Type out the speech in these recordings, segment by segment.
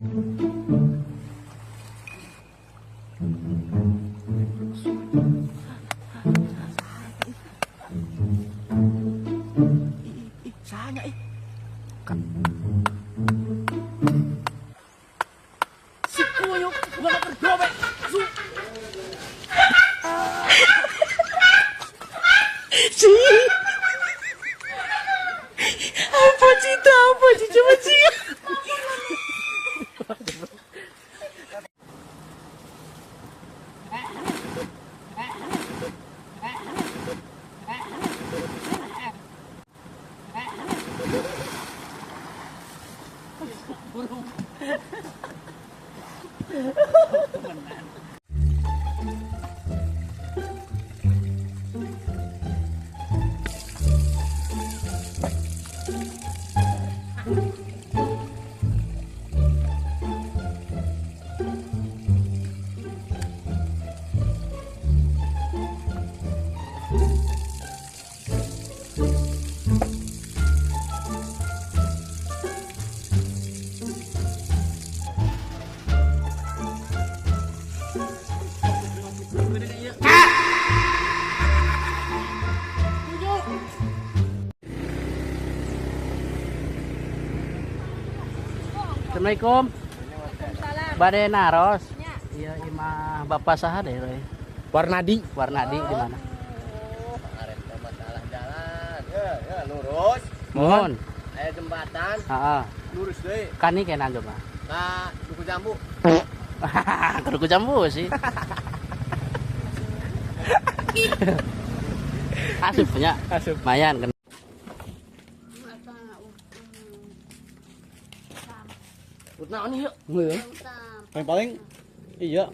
Sanya si kuyuk gua terdobek. Si apa cita apa coba sih. Assalamualaikum. Bade naros. Iya, imah Bapak saha deh, Roy? Warnadi. Warnadi di mana? Arep masalah jalan. Ya, lurus. Mohon. Aya jembatan, Heeh. lurus deui. Kani kena coba. Ka Duku Jambu. Kudu jambu sih. Asup punya. Asup. Lumayan kan. Utna ini yuk. Paling iya.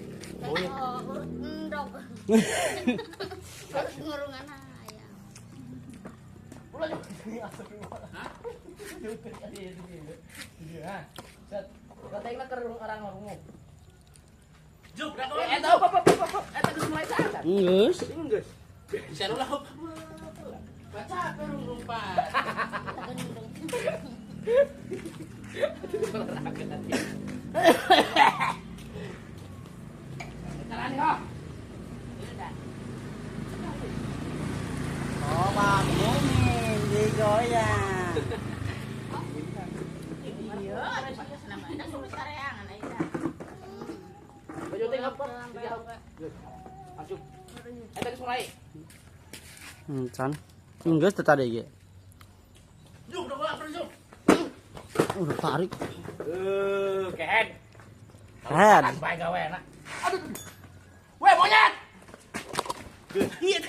Ngurungan ayam. Katanya ke orang ngomong. Juk, eta geus mulai saat. Geus. Geus. Bisa ulah. Baca rumpat. Oh, bangunin digoyang. Baju tinggal apa? Masuk. Eta geus mulai. Can. Geus teh tadi ge. Juk, udah bola juk. Udah tarik. Kehen. Head. Bae gawe na. Aduh. Weh monyet. Iya.